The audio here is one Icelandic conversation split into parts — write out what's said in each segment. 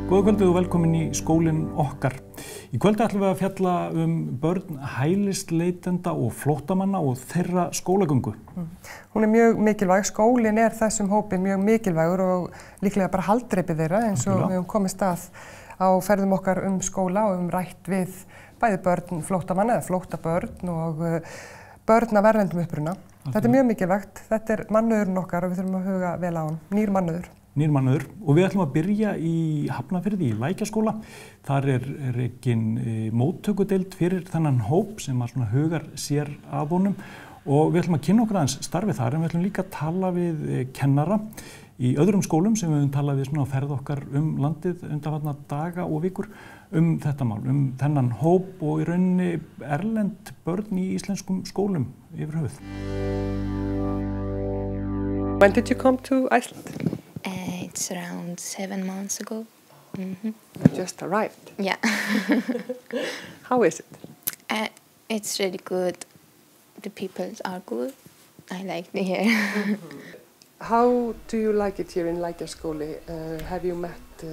Góða kvöldið og velkomin í skólinn okkar. Í kvöldi ætlum við að fjalla börn hælisleitenda og flóttamanna og þeirra skólagöngu. Hún mjög mikilvæg, skólinn þessum hópi mjög mikilvægur og líklega bara haldreipið þeirra eins og við höfum komist að á ferðum okkar skóla og rætt við bæði börn flóttamanna eða flóttabörn og börn af erlendum uppruna. Þetta mjög mikilvægt, þetta mannauðurinn okkar og við þurfum að huga vel á hann, nýr mannauður. Og við ætlum að byrja í Hafnarfirði í Lækjaskóla. Þar rekin móttökudeild fyrir þennan hóp sem að hugar sér að honum og við ætlum að kynna okkur aðeins starfið þar en við ætlum líka að tala við kennara í öðrum skólum sem við höfum talað við á ferð okkar landið undanfarna daga og vikur þetta mál, þennan hóp og í rauninni erlend börn í íslenskum skólum yfir höfuð. When did you come to Iceland? It's around 7 months ago. You just arrived? Yeah. How is it? It's really good. The people are good. I like it here. How do you like it here in Lækjaskóli? Have you met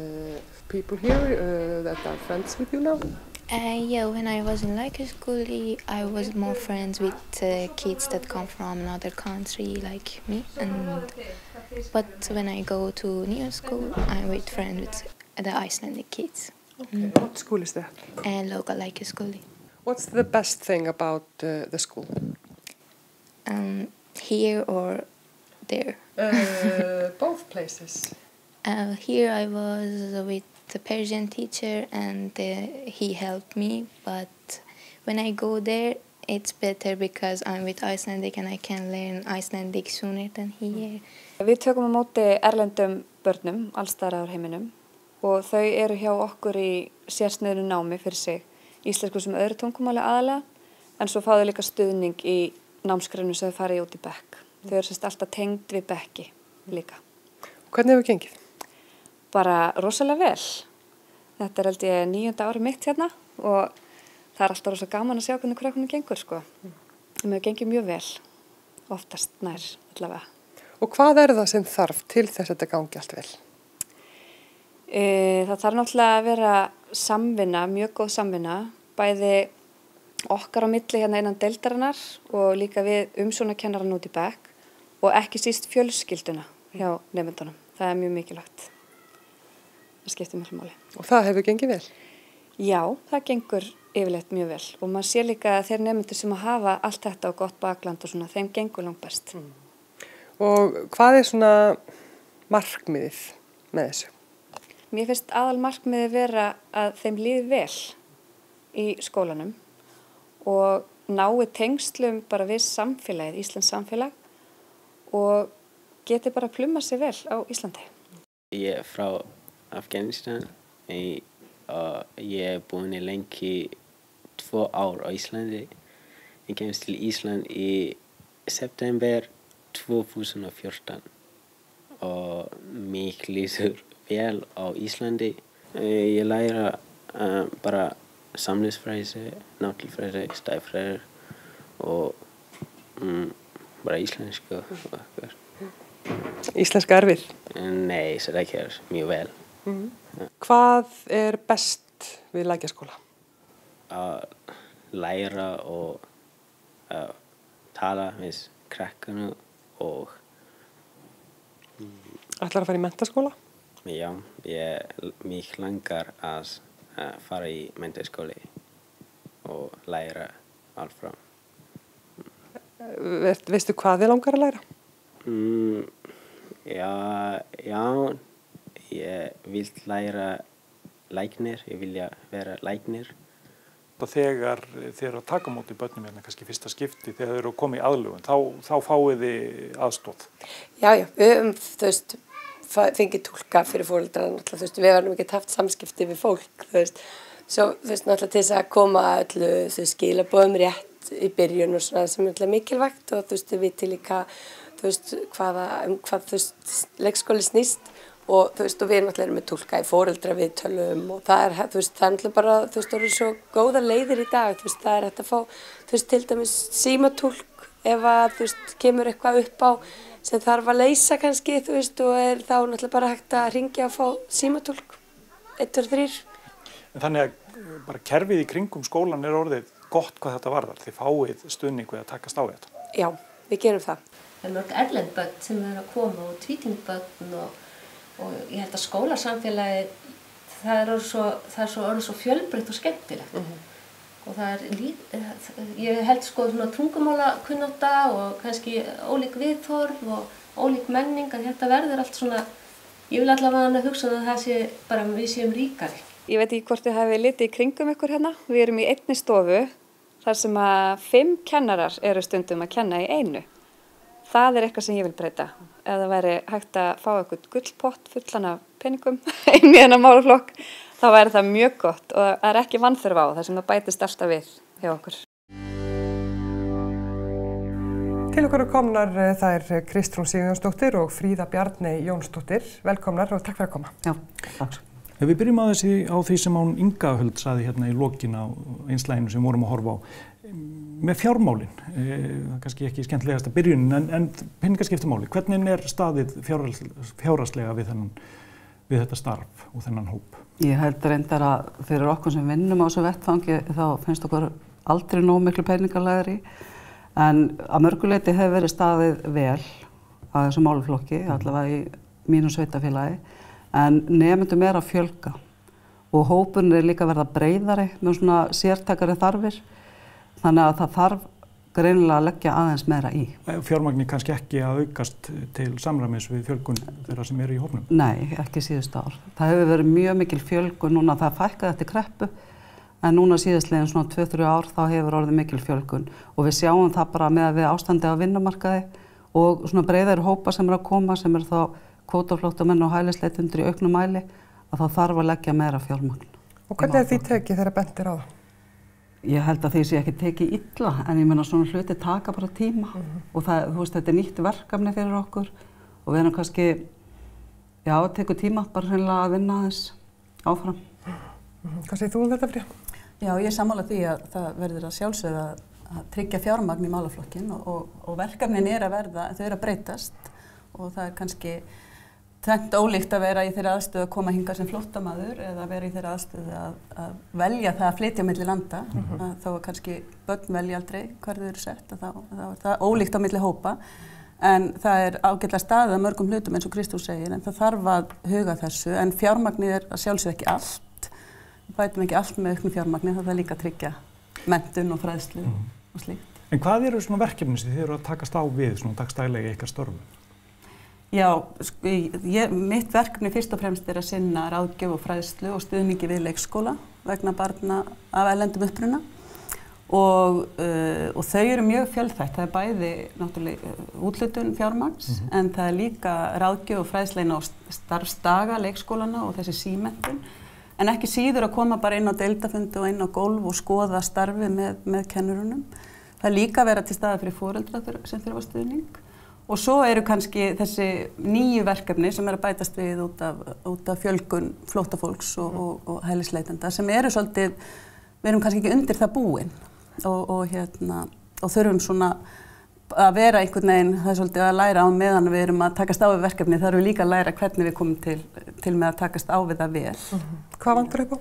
people here that are friends with you now? Yeah, when I was in Lækjaskóli, I was more friends with kids that come from another country like me. But when I go to new school, I'm with friends with the Icelandic kids. Okay. What school is that? Local Lækjaskóli. What's the best thing about the school? Here or there? Both places. Here I was with the Persian teacher and he helped me, but when I go there it's better because I'm with Icelandic and I can learn Icelandic sooner than here. Við tökum á móti erlendum börnum allstaðar á heiminum og þau eru hjá okkur í sérsniðnu námi fyrir sig, íslensku sem öðru tungumáli aðalega, en svo fá þau líka stuðning í námsgreinum sem þau farið út í bekk. Þau eru alltaf tengd við bekki líka. Hvernig hefur gengið? Bara rosalega vel. Þetta held ég 9. ári mitt hérna og það alltaf rosa gaman að sjá hvernig krökkunum gengur sko. Það hefur gengið mjög vel, oftast nær allavega. Og hvað það sem þarf til þess að þetta gangi allt vel? Það þarf náttúrulega að vera samvinna, mjög góð samvinna, bæði okkar á milli hérna innan deildarinnar og líka við umsjónarkennarann út í bekk og ekki síst fjölskylduna hjá nemendunum. Það mjög mikilvægt. Það skiptir miklu máli. Og það hefur gengið vel? Já, það gengur yfirleitt mjög vel og maður sé líka að þeir nemendur sem að hafa allt þetta og gott bakland og svona, þeim gengur langt best. Og hvað svona markmiðið með þessu? Mér finnst aðal markmiðið vera að þeim líði vel í skólanum og nái tengslum bara við samfélagið, Íslands samfélag og geti bara pluma sig vel á Íslandi. Ég frá Afganistan og ég búin lengi 2 ár á Íslandi. Ég kemst til Ísland í september 2014 og mig líður vel á Íslandi. Ég læra bara samlífsfræði, náttúrufræði, stærðfræði og bara íslensku og okkar. Íslenska erfið? Nei, það ekki mjög vel. Hvað best við Lækjaskóla? Að læra og tala við krakkana og Ætlarðu að fara í menntaskóla? Já, mig langar að fara í menntaskóla og læra allt frá. Veistu hvað þig langar að læra? Já, ég vil læra læknir, ég vilja vera læknir. Þegar þið eru að taka á móti börnum hérna kannski fyrsta skipti, þegar þið eru að koma í aðlögun, þá fáið þið aðstoð. Já, við fengið túlka fyrir fóreldrana, við varum ekki haft samskipti við fólk, svo náttúrulega til þess að koma öllu skilaboðum rétt í byrjun og svona sem er mikilvægt og við viti líka hvað leikskóli snýst og við náttúrulega erum með túlka í fóreldraviðtölum og það er náttúrulega bara eru svo góðar leiðir í dag, það er hægt að fá til dæmis símatúlk ef að kemur eitthvað upp á sem þarf að leysa kannski og þá náttúrulega bara hægt að hringja og fá símatúlk. 1, 2, 3. Þannig að bara kerfið í kringum skólan orðið gott hvað þetta varðar. Þið fáið stuðning við að takast á þetta. Já, við gerum það. Það mörg erlend börn sem að koma og tvítyngsbörn og ég held að skólasamfélagi það er orðið svo fjölbreytt og skemmtilegt. Og það ég held sko svona tungumálakunnátta og kannski ólík viðhorf og ólík menning að þetta verður allt svona, ég vil allavega hugsa að það sé bara við séum ríkari. Ég veit ekki hvort þið hafi litið í kringum ykkur hérna. Við erum í einni stofu þar sem að 5 kennarar eru stundum að kenna í einu. Það er eitthvað sem ég vil breyta. Ef það væri hægt að fá eitthvað gullpott fullan af peningum inn í þennan málaflokk, þá væri það mjög gott og það er ekki vanþörf á það sem það bætist alltaf við hjá okkur. Til okkur komnar þær Kristrún Sigurjónsdóttir og Fríða Bjarney Jónsdóttir. Velkomnar og takk fyrir að koma. Já, takk. Ef við byrjum á því sem hún Inga Huld sagði hérna í lokin á einslæginu sem vorum að horfa á, með fjármálin, kannski ekki skemmtilegasta byrjunin, en peningaskiptamáli, hvernig staðið fjárhagslega við þetta starf og þennan hóp? Ég held reyndar að fyrir okkur sem vinnum á þessu vettfangi þá finnst okkur aldrei nóg miklu peningalegri, en að mörguleyti hefur verið staðið vel að þessu málaflokki, allavega í mínu sveitarfélagi. En nemendum að fjölga og hópurinn líka að verða breiðari með svona sértækari þarfir. Þannig að það þarf greinilega að leggja aðeins meira í. Fjármagni kannski ekki að aukast til samræmis við fjölgun þeirra sem eru í hópnum? Nei, ekki síðustu ár. Það hefur verið mjög mikil fjölgun núna, það fækkaði eftir kreppu, en núna síðastliðin svona 2-3 ár þá hefur orðið mikil fjölgun og við sjáum það bara með að við ástandi á vinnumarkaði og svona breiðari hópa sem að koma sem þá kvótaflóttamenn og hælisleitendur í auknum mæli að þá þarf að leggja meira fjármagn. Og hvernig því tekið þegar bentir á það? Ég held að því sé ekki tekið illa, en ég meina svona hluti taka bara tíma og það, þú veist, þetta er nýtt verkefni fyrir okkur og við erum kannski, já, tekur tíma bara hreinlega að vinna aðeins áfram. Hvað segir þú þetta, Fríða? Já, ég er sammála því að það verður að sjálfsögða að tryggja fjármagn í málaflokkin og verkefnin að verða, þau eru að breytast og það er kannski tvennt ólíkt að vera í þeirra aðstöðu að koma hingað sem flóttamaður eða vera í þeirra aðstöðu að velja það að flytja milli landa. Þá er kannski börn velja aldrei hvar þau eru sett, þá er það ólíkt á milli hópa. En það er ágætlega staðið að mörgum hlutum eins og Kristrún segir, en það þarf að huga þessu. En fjármagnið er að sjálfsögðu ekki allt. Við bætum ekki allt með auknu fjármagni, það er líka að tryggja menntun og fræðslu og slíkt. En hvað eru svona verkefni sem þið eru að takast á við svona dagstælega í ykkar störfum? Já, mitt verkefni fyrst og fremst er að sinna ráðgjöf og fræðslu og stuðningi við leikskóla vegna barna af erlendum uppruna og þau eru mjög fjölþætt. Það er bæði náttúrulega úthlutun fjármagns en það er líka ráðgjöf og fræðsleina og starfsdaga leikskólana og þessi símenntun en ekki síður að koma bara inn á deildafundi og inn á gólf og skoða starfið með kennurunum. Það er líka að vera til staðar fyrir foreldra sem þurfa stuðning. Og svo eru kannski þessi nýju verkefni sem að bætast við út af fjölgun flóttafólks og hælisleitenda sem eru svolítið, við erum kannski ekki undir það búin og þurfum svona að vera einhvern veginn, það er svolítið að læra á meðan við erum að takast á við verkefni, þar erum við líka að læra hvernig við komum til með að takast á við það vel. Hvað vantar upp á?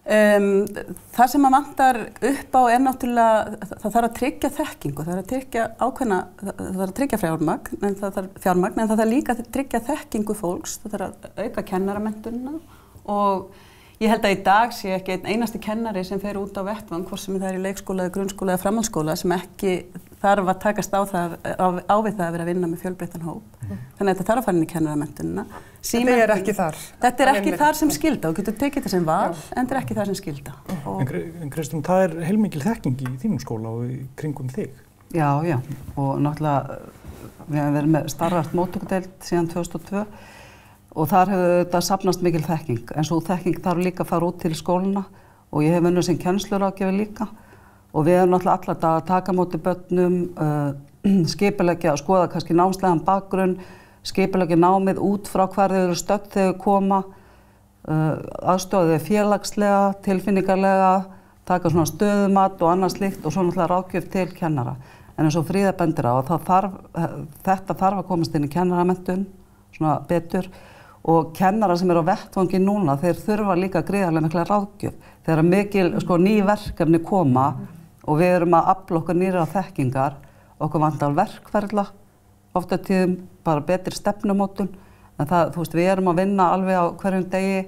Það sem að vantar upp á er náttúrulega, það þarf að tryggja þekkingu, það þarf að tryggja ákveðna, það þarf að tryggja fjármagn, en það þarf líka að tryggja þekkingu fólks, það þarf að auka kennaramenntunina og ég held að í dag sé ekki einn einasti kennari sem fer út á vettvang, hvort sem það er í leikskóla, grunnskóla eða framhaldsskóla sem ekki þarf að takast á við það að vera að vinna með fjölbreyttan hóp. Þannig að þetta þarf að fara inn í kennaramenntunina. Þetta er ekki þar? Þetta er ekki þar sem skylda og getur tekið þetta sem val, en þetta er ekki þar sem skylda. En Kristrún, það er heilmikil þekking í þínum skóla og í kringum þig? Já, og náttúrulega við hefum verið með starfrækt móttökudeild síðan 2002 og þar hefur þetta safnast mikil þekking, en svo þekking þarf líka að fara út til skólana og ég hef unnið sem kennsluráðgjafi líka og við hefum náttúrulega alla daga að taka á móti börnum, skipuleggja og skoða kannski námslegan bakgrunn, skipuleggja námið út frá hvar þau eru stödd þegar þau koma, aðstoða þau félagslega, tilfinningarlega, taka svona stöðumat og annað slíkt og svo náttúrulega ráðgjöf til kennara. En eins og Fríða bendir á, þetta þarf að komast inn í kennaramenntun svona betur og kennara sem eru á vettvangi núna, þeir þurfa líka gríðarlega mikla ráðgjöf. Þegar mikil ný verkefni koma og við erum að afla okkar nýra þekkingar, okkur vantar verkferla, ofta tíðum bara betri stefnumótun, en það, þú veist, við erum að vinna alveg á hverjum degi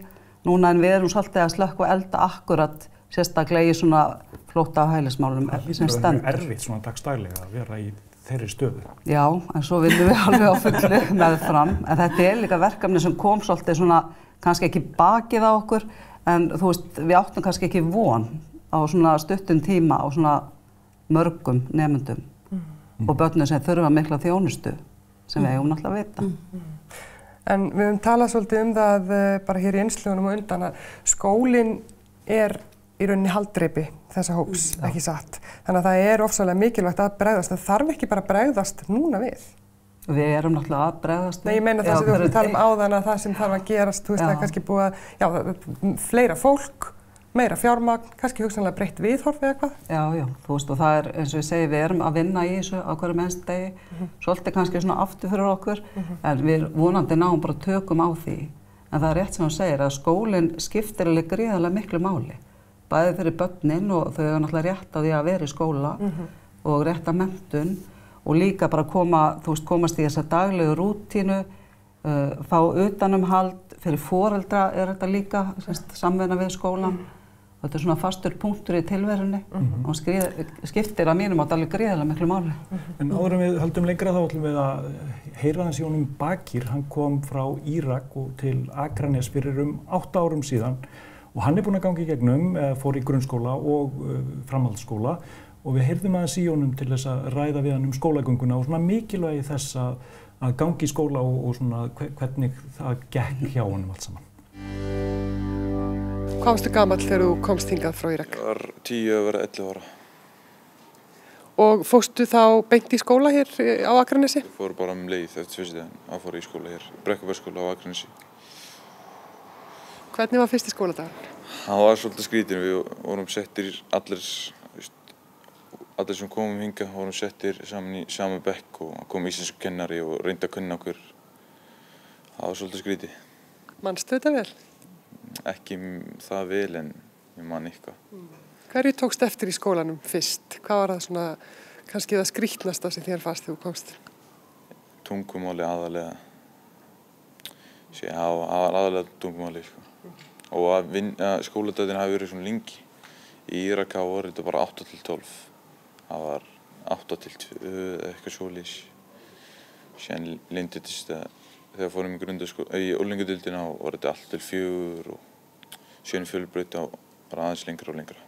núna en við erum svolítið að slökkva og elda akkurat sérstaklega í svona flótta á hælismálum sem stendur. Það er erfitt svona dagstaglega að vera í þeirri stöðu. Já, en svo viljum við alveg á fullu meðfram, en þetta er líka verkefni sem kom svolítið svona, kannski ekki bakið á okkur, en þú veist, við áttum kannski ekki von á svona stuttum tíma á svona mörgum nemendum og börnum sem þurfa mikla þjónustu, sem við eigum náttúrulega að vita. En við höfum talað svolítið það bara hér í innslögunum og undan að skólinn er í rauninni haldreipi þessa hóps, ekki satt. Þannig að það er ofsalega mikilvægt að bregðast. Það þarf ekki bara að bregðast núna við. Við erum náttúrulega að bregðast við. Nei, ég meina það sem við höfum talað áðan að það sem þarf að gerast, þú veist, það er kannski búið að, fleira fólk, meira fjármagn, kannski hugsanlega breytt viðhorf eða hvað? Já, þú veist, og það er, eins og ég segi, við erum að vinna í þessu á hverjum einsta degi, svolítið kannski svona aftur fyrir okkur, en við vonandi náum bara tökum á því. En það er rétt sem hún segir að skólinn skiptir alveg gríðarlega miklu máli. Bæði fyrir börnin og þau hafa náttúrulega rétt á því að vera í skóla og rétt að menntun og líka bara komast í þessa daglegu rútínu, fá utanumhald, fyrir foreldra er þetta líka, samvinna við skólan. Þetta er svona fastur punktur í tilverunni og skiptir að mínum átt alveg gríðarlega miklu máli. En áður en við höldum lengra þá ætlum við að heyra hans Jónum Bakir. Hann kom frá Írak og til Akranes fyrir 8 árum síðan. Og hann er búinn að ganga í gegnum, fór í grunnskóla og framhaldsskóla og við heyrðum aðeins í honum til þess að ræða við hann skólagönguna og svona mikilvægi þess að gangi í skóla og svona hvernig það gekk hjá honum allt saman. Hvað varstu gamall þegar þú komst hingað frá Írak? Ég var 10 að vera 11 ára. Og fórstu þá beint í skóla hér á Akranesi? Ég fór bara leið eftir fyrstudaginn að fór í skóla hér, Brekkubæsskóla á Akranesi. Hvernig var fyrsti skóladagur? Það var svolítið skrítinn, við vorum settir allir sem komum hingað vorum settir saman í sama bekk og kom íslensku kennari og reyndi að kunna okkur. Það var svolítið skrítið. Manstu þetta vel? Ekki það vel en ég man eitthvað. Hverju tókst eftir í skólanum fyrst? Hvað var það svona, kannski það skrítnasta sem þér fannst þegar þú komst? Tungumáli aðalega. Það var aðalega tungumáli, sko. Og að skóladaginn hafi verið svona lengi. Í Írak voru þetta bara 8 til 12. Það var 8 til 2, eitthvað svoleiðis. Síðan leyndist þetta, þegar fórum í unglingadeildina var þetta allt til 4 og síðan fjölbraut bara aðeins lengra og lengra.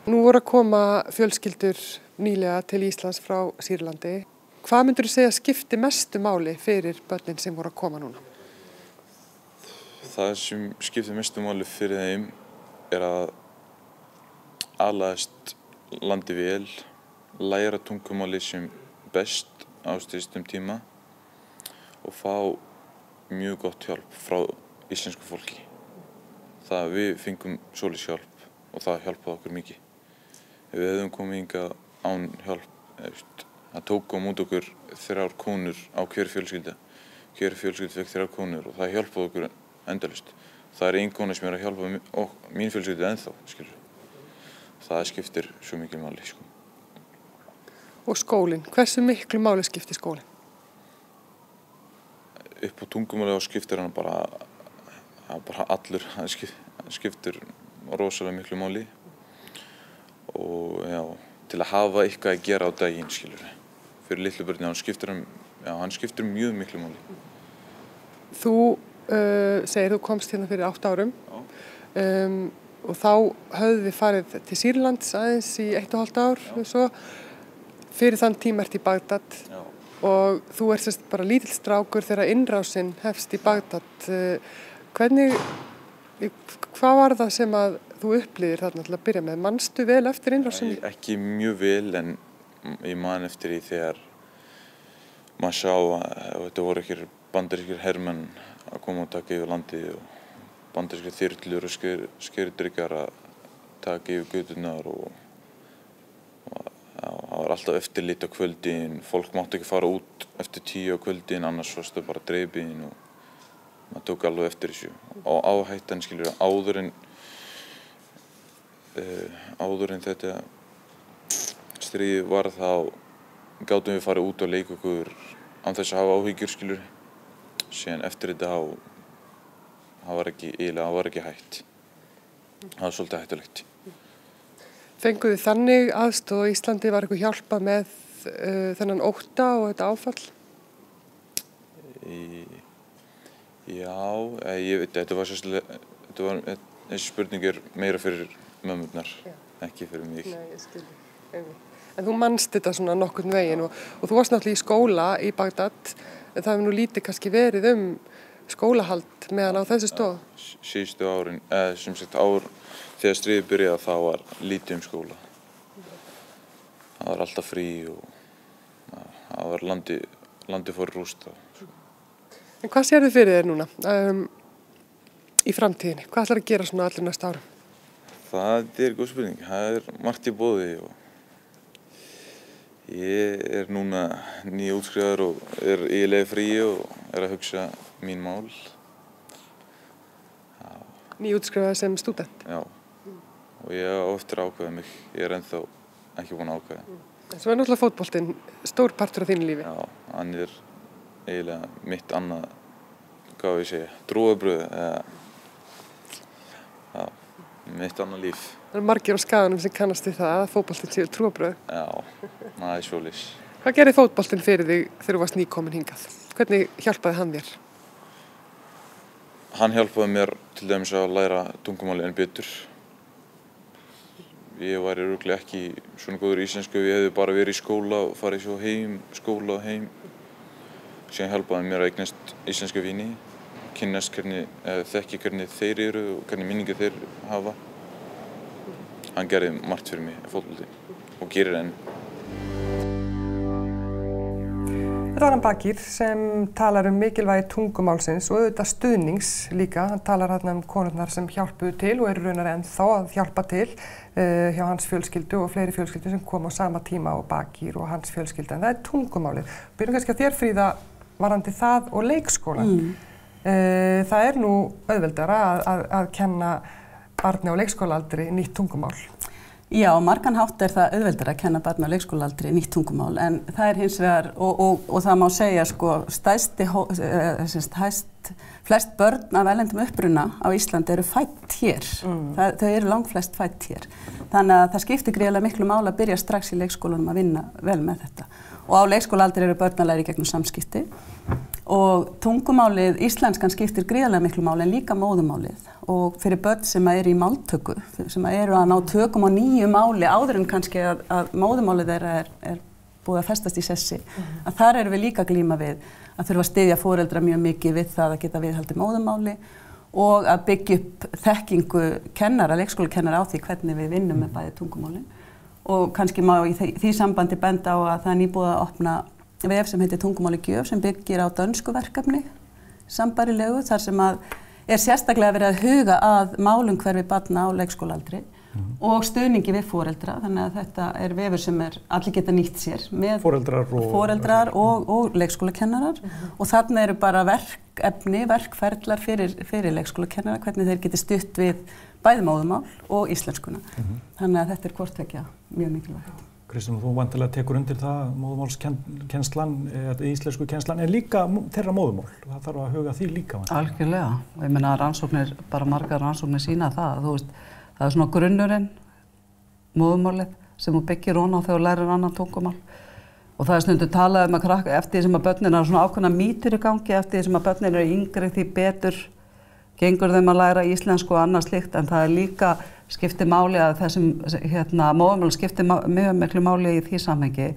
Nú voru að koma fjölskyldur nýlega til Íslands frá Sýrlandi. Hvað myndur þú segja skipti mestu máli fyrir börnin sem voru að koma núna? Það sem skiptir mestu máli fyrir þeim er að aðlagast landi vel, læra tungumáli sem best á styttum tíma og fá mjög gott hjálp frá íslensku fólki. Það við fengum svoleiðis hjálp og það hjálpaði okkur mikið. Ef við hefðum komið hingað án hjálp, það tók á móti okkur 3 konur á hver fjölskylda. Hver fjölskylda fekk 3 konur og það hjálpaði okkur endalaust. Það er ein kona sem er að hjálpa mín fjölskyldu ennþá, skilur. Það skiptir svo mikil máli, sko. Og skólinn, hversu miklu máli skiptir skólinn? Upp á tungumáli þá skiptir hann bara allur, hann skiptir rosalega miklu máli. Og já, til að hafa eitthvað að gera á daginn, skilur. Fyrir litlu börnin, hann skiptir mjög miklu máli. Þú segir þú komst hérna fyrir 8 árum og þá höfðu við farið til Sýrlands aðeins í 1,5 ár og svo fyrir þann tíma ert í Bagdad og þú ert sérst bara lítill strákur þegar innrásin hefst í Bagdad. Hvað var það sem að þú upplifðir þarna til að byrja með? Manstu vel eftir innrásinni? Ekki mjög vel en ég man eftir því þegar maður sá að þetta voru ekki bandarískir hermenn að koma og taka yfir landið og bandarískir þyrlur og skerdrykkar að taka yfir göturnar og það var alltaf eftirlit á kvöldin. Fólk mátti ekki fara út eftir 10 á kvöldin, annars varstu bara drepin og maður tók alveg eftir þessu og áhættan skilur áður en þetta stríð var þá gátum við farið út og leika okkur án þess að hafa áhyggjur skilur síðan eftir þetta það var ekki hægt það var svolítið hættulegt. Fenguð þið þannig aðstoð á Íslandi, var eitthvað hjálpað með þennan ótta og þetta áfall? Já, ég veit, þessi spurning meira fyrir mömmurnar, ekki fyrir mig. Nei, ég skilji. En þú manst þetta svona nokkurn veginn og þú varst náttúrulega í skóla í Bagdad, en það hefur nú lítið kannski verið skólahald meðan á þessu stofu? Síðustu árin, sem sagt þegar stríðið byrjaði þá var lítið skóla. Það var alltaf frí og það var landið fór rúst. En hvað sérðu fyrir þér núna í framtíðinni? Hvað ætlar að gera svona allir næsta árum? Það góð spurning. Það margt í boði og ég núna nýútskrifaður og eiginlega frí og að hugsa mín mál. Nýútskrifaður sem stúdent? Já, og ég á eftir að ákveða mig. Ég ennþá ekki búin að ákveða. Svo náttúrulega fótboltinn stór partur af þínu lífi? Já, hann eiginlega mitt annað, hvað ég segja, trúarbröð eða mitt annað líf. Það margir á Skaganum sem kannast við það að fótboltinn séu trúarbröð. Já, það svoleiðis. Hvað gerði fótboltinn fyrir þig þegar þú varst nýkomin hingað? Hvernig hjálpaði hann þér? Hann hjálpaði mér til dæmis að læra tungumáli enn betur. Ég væri örugglega ekki svona góður í íslensku ef ég hefði bara verið í skóla og farið svo skóla og heim. Síðan hjálpaði mér að eignast íslenska vini, kynnast þekki hvernig þeir eru og hvernig minningar þeir hafa. Hann gerði margt fyrir mig, fótboltinn, og gerir enn. Þetta var hann Bakir sem talar mikilvægi tungumálsins og auðvitað stuðnings líka. Hann talar hérna konurnar sem hjálpuðu til og eru raunar ennþá að hjálpa til hjá hans fjölskyldu og fleiri fjölskyldu sem kom á sama tíma og Bakir og hans fjölskylda. En það tungumálið. Byrjum kannski að þér, Fríða, varðandi það og leikskólan. Það nú auðveldara að kenna barni á leikskólaaldri nýtt tungumál. Já, margan hátt það auðveldara að kenna barni á leikskólaaldri nýtt tungumál, en það hins vegar, og það má segja sko, flest börn af erlendum uppruna á Íslandi eru fædd hér. Þau eru langflest fædd hér. Þannig að það skiptir gríðarlega miklu máli að byrja strax í leikskólanum að vinna vel með þetta. Og á leikskólaaldri eru börn að læra í gegnum samskipti. Og tungumálið, íslenskan skiptir gríðarlega miklu máli en líka móðumálið. Og fyrir börn sem eru í máltöku, sem eru að ná tökum á nýju máli áður en kannski að móðumálið þeirra er búið að festast í sessi, að þar erum við líka að glíma við að þurfa að styðja foreldra mjög mikið við það að geta viðhaldið móðumáli og að byggja upp þekkingu kennara, leikskólakennara á því hvernig við vinnum með bæði tungumálin. Og kannski má í því sambandi benda á að það nýbúið að opna vef sem heitir Tungumáli Gjöf sem byggir á dönsku verkefni, sambarilegu, þar sem að sérstaklega verið að huga að málumhverfi barna á leikskólaaldri og stuðningi við foreldra, þannig að þetta vefur sem allir geta nýtt sér með foreldrar og leikskólakennarar og þarna eru bara verkferlar fyrir leikskólakennara, hvernig þeir geti stutt við bæði móðumál og íslenskuna. Þannig að þetta hvort tveggja mjög mikilvægt. Kristján, þú vantilega tekur undir það, móðumálskennslan, íslensku kennslan, en líka þeirra móðumál. Það þarf að huga því líka. Algjörlega. Ég meina rannsóknir, bara margar rannsóknir sýna það. Þú veist, það svona grunnurinn, móðumálið, sem þú byggir ofan á þegar þú lærir annan tungumál. Og það stundum talað að krakka eftir því sem að börnin svona ákveðna mýtur í gangi, eftir því sem að börnin eru yngri því betur gengur þeim að læra íslensku og annað slíkt, en það líka skiptir máli að þessum móðumál skiptir mjög miklu máli í því samhengi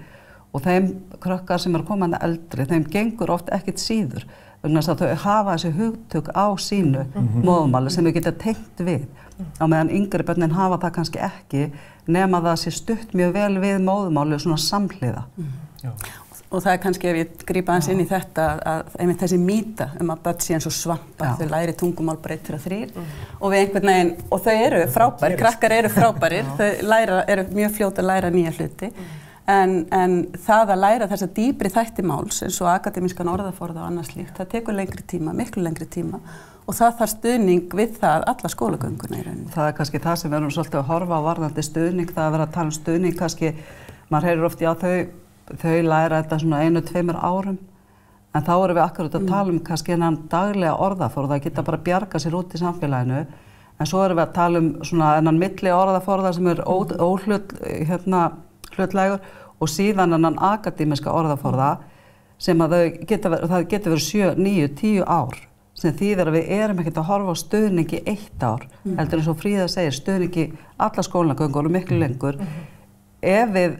og þeim krakkar sem komandi eldri, þeim gengur oft ekkert síður vegna þess að þau hafa þessi hugtök á sínu móðumáli sem þau geta tengt við. Á meðan yngri börnin hafa það kannski ekki nema það sé stutt mjög vel við móðumáli svona samhliða. Og það kannski ef ég grípa aðeins inn í þetta að einmitt þessi mýta að börn sé eins og svampar, þau læri tungumál bara 1, 2, 3 og við einhvern veginn, og þau eru frábærir, krakkar eru frábærir, þau eru mjög fljót að læra nýja hluti, En það að læra þessa dýpri þætti máls eins og akademískan orðaforða og annað slíkt, það tekur lengri tíma, miklu lengri tíma og það þarf stuðning við það alla skólagönguna í rauninni. Það kannski það sem við erum svolítið að horfa á varðandi stuðning, það að vera að tala stuðning kannski, maður heyrir oft, já þau læra þetta svona 1-2 árum, en þá erum við akkurat að tala kannski hennan daglega orðaforða, það geta bara bjarga sér út í samfélaginu, en svo erum við að tala svona hennan milli orðaforða sem hlutlægur og síðan hennan akademiska orðaforða sem að það getur verið 7, 9, 10 ár sem þýðir að við erum ekkert að horfa á stuðningi 1 ár, heldur eins og Fríða segir, stuðningi alla skólagöngur og miklu lengur. Ef við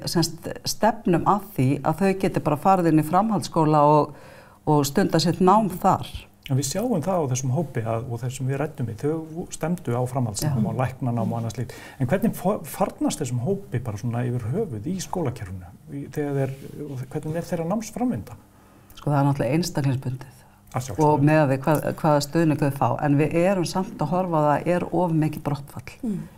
stefnum að því að þau getur bara farið inn í framhaldsskóla og stunda sitt nám þar. En við sjáum það á þessum hópi og þessum við ræddum í, þau stemdu á framhaldsnám og læknanám og annað slíkt. En hvernig farnast þessum hópi bara svona yfir höfuð í skólakerfinu? Hvernig þeirra námsframvinda? Sko það náttúrulega einstaklingsbundið og með við hvaða stuðning þau fá, en við erum samt að horfa að það of mikið brottfall.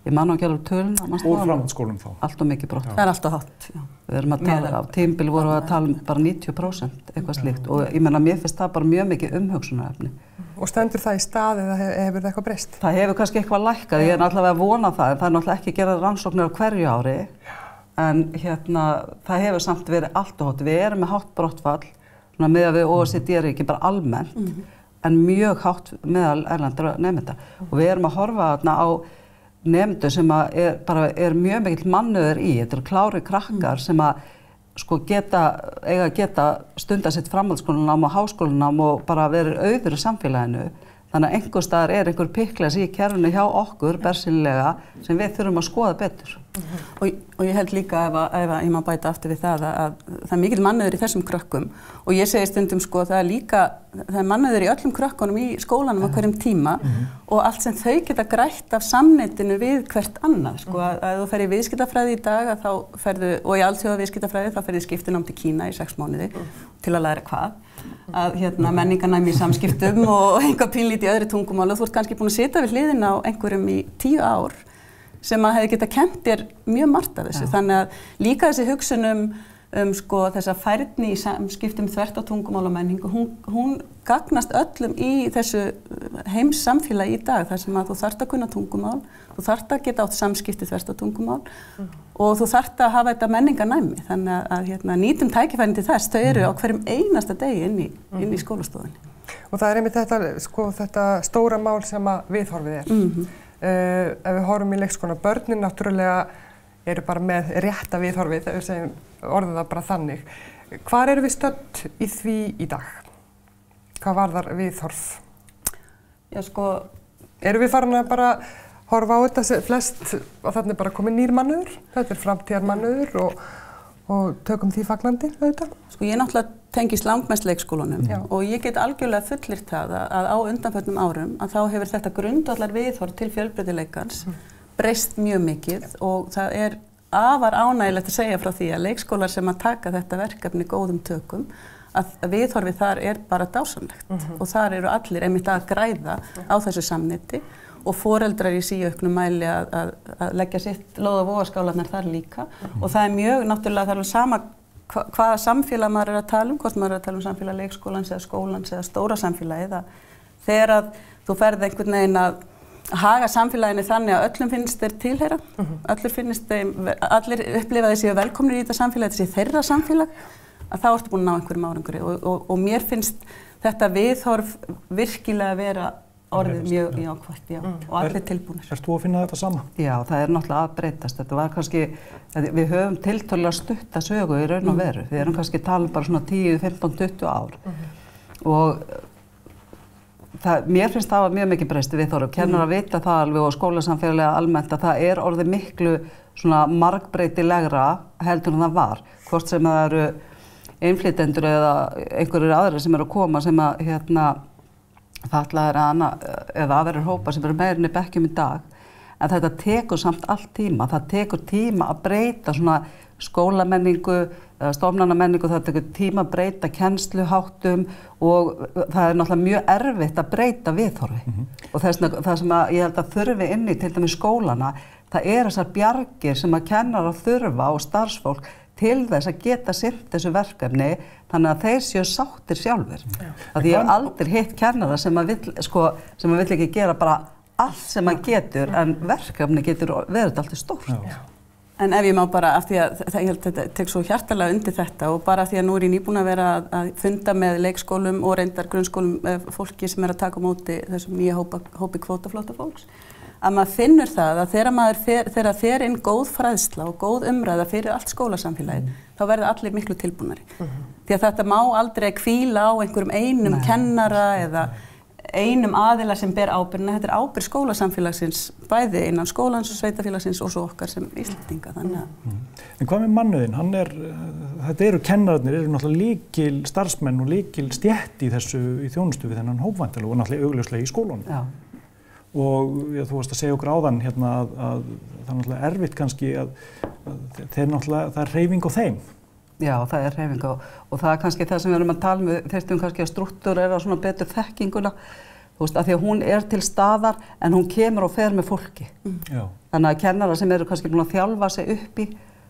Ég man ekki alveg töluna. Og framhaldsskólum þá? Allt of mikið brottfall. Það er allt of hátt. Við erum að tala, á tímabil vorum við að tala bara 90% eitthvað slíkt og ég meina mér finnst það bara mjög mikið umhugsunarefni. Og stendur það í stað eða hefur það eitthvað breyst? Það hefur kannski eitthvað lækkað, ég er náttúrulega að vona það, en það er náttúrulega ekki að gera rannsóknir á hverju ári, en það hefur samt verið allt of hátt. Við erum með hátt brottfall, svona meðal við OECD ekki bara almennt, en mjög hátt meðal erlendra nemenda. Og við erum að horfa þarna á nemendur sem er mjög mikill mannauður í, þetta eru klári krakkar sem að sko geta stunda sitt framhaldsskólanám og háskólanám og bara verið auður í samfélaginu. Þannig að einhvers staðar er einhver pikkles í kerfinu hjá okkur bersýnilega sem við þurfum að skoða betur. Og ég held líka ef ég má bæta aftur við það að það er mikill mannauður í þessum krökkum og ég segi stundum sko það er mannauður í öllum krökkunum í skólanum á hverjum tíma og allt sem þau geta grætt af samneitinu við hvert annað sko að þú ferð í viðskiptafræði í dag að þá ferðu, og í alþjóða viðskiptafræði þá ferðu í skiptinám til Kína í 6 mánuði til að læra hvað að menningarnæmi í samskiptum og einhver pínlítið í öðru tungumáli og þú ert kannski búin að sitja við hliðina á einhverjum í 10 ár sem að hefði getað kennt þér mjög margt af þessu. Þannig að líka þessi hugsun sko þessa færni í samskiptum þvert á tungumál og menningu, hún gagnast öllum í þessu heimssamfélagi í dag þar sem að þú þarft að kunna tungumál, þú þarft að geta átt samskipti þvert á tungumál og þú þarft að hafa þetta menningarnæmi. Þannig að nýtum tækifærin til þess, þau eru á hverjum einasta degi inn í skólastofunni. Og það er einmitt þetta stóra mál sem að viðhorfið er. Ef við horfum í leikskóla, börnin náttúrulega eru bara með rétta viðhorfið, ef við segjum orðið það bara þannig. Hvar eru við stödd í því í dag? Hvað varðar viðhorf? Já sko, eru við farin að bara horfa á þetta flest og þannig bara komið nýr mannauður? Þetta er framtíðarmannauður og tökum því fagnandi auðvitað? Sko ég náttúrulega tengist langmest leikskólanum og ég get algjörlega fullyrt það að á undanförnum árum að þá hefur þetta grundvallar viðhorf til fjölbreytileikans breyst mjög mikið og það er afar ánægilegt að segja frá því að leikskólar sem að taka þetta verkefni góðum tökum að viðhorfið þar er bara dásamlegt og þar eru allir einmitt að græða á þessu samneyti og foreldrar í síauknum mæli að leggja sitt lóð á vogarskálarnar þar líka og það er mjög náttúrulega það er sama hvaða samfélag maður er að tala hvort maður er að tala samfélag leikskólans eða skólans eða stóra samfélagið þegar að þú ferð einhvern veginn að haga samfélaginu þannig að öllum finnst þeir tilheyra, allir upplifa þessi velkomnir í þetta samfélag, þessi þeirra samfélag, að þá ertu búin að ná einhverjum árangri og mér finnst þetta viðhorf virkilega vera orðið mjög jákvætt, og allir tilbúnir. Ert þú að finna þetta sama? Já, það er náttúrulega að breytast. Þetta var kannski, við höfum tiltölulega stutta sögu í raun og veru. Við erum kannski talað bara svona 10, 15, 20 ár. Og mér finnst það mjög mikið breyst viðhorf. Kennarar vita það alveg og skólasamfélagið almennt að það er orðið miklu svona margbreytilegra heldur en það var. Hvort sem það eru innflytjendur eða einhverjir aðrir sem eru að koma sem að fatlaðir eða aðrir hópar sem eru meirinn í bekkjum í dag. En þetta tekur samt allt tíma. Það tekur tíma að breyta svona skólamenningu, stofnanamenningu, það tekur tíma að breyta kennsluháttum og það er náttúrulega mjög erfitt að breyta viðhorfi. Og það sem ég held að þurfi inn í til dæmis skólana, það er þessar bjargir sem að kennarar þurfa og starfsfólk til þess að geta sinnt þessu verkefni þannig að þeir séu sáttir sjálfur. Því ég hef aldrei hitt kennara sem að vill ekki gera bara allt sem að getur en verkefni getur verið alltaf stórt. En ef ég má bara, af því að ég held að þetta tek svo hjartalega undir þetta og bara af því að nú ég nýbúin að vera að funda með leikskólum og reyndar grunnskólum fólki sem að taka á móti þessum nýja hópi kvótaflóttafólks, að maður finnur það að þegar fer inn góð fræðsla og góð umræða fyrir allt skólasamfélagið, þá verða allir miklu tilbúnari. Því að þetta má aldrei hvíla á einhverjum einum kennara eða einum aðila sem ber ábyrgðina, þetta ábyrgð skólasamfélagsins, bæði innan skólans og sveitafélagsins og svo okkar sem Íslendinga, þannig að. En hvað með mannauðinn? Þetta eru kennararnir, eru náttúrulega lykil starfsmenn og lykil stétt í þjónustu við þennan hópvæntanlega og náttúrulega augljóslega í skólunum. Já. Og þú varst að segja okkur áðan hérna að það er náttúrulega erfitt kannski að þeir náttúrulega, það er hreyfing á þeim. Já, það er hreyfing og það er kannski það sem við erum að tala um, þyrftum kannski að strúktúrera svona betur þekkinguna, þú veist, af því að hún er til staðar en hún kemur og fer með fólki. Já. Þannig að kennara sem eru kannski búin að þjálfa sig upp í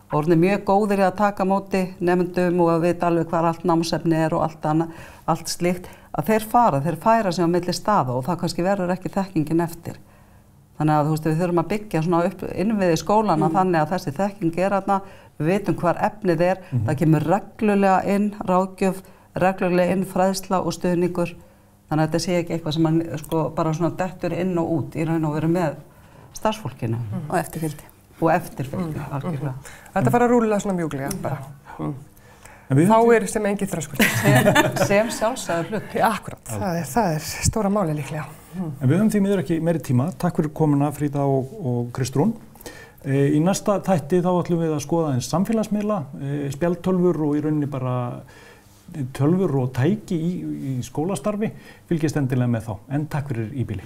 og orðnir mjög góðir í að taka á móti nemendum og að vita alveg hvað allt námsefni er og allt slíkt, að þeir færa sig á milli staða og það kannski verður ekki þekkingin eftir. Þannig að þú veist, við þurfum að byggja svona upp innviði skólana þannig að þessi þekking er þarna, við vitum hvar efnið er, það kemur reglulega inn ráðgjöf, reglulega inn fræðsla og stuðningur, þannig að þetta sé ekki eitthvað sem man, bara svona dettur inn og út í raun og veru með starfsfólkinu. Og eftirfylgdi. Og eftirfylgdi, algjörlega. Þetta fara að rúla svona mjúklega bara. Þá er sem engin þröskuldur. Sem sjálfsagður hlut. Akkurat, það er stóra máli líklega. En við höfum því miður ekki meiri tíma. Takk fyrir komuna Fríða og Kristrún. Í næsta þætti þá ætlum við að skoða eins samfélagsmiðla, spjaldtölvur og í rauninni bara tölvur og tæki í skólastarfi. Fylgist endilega með þá. En takk fyrir í bili.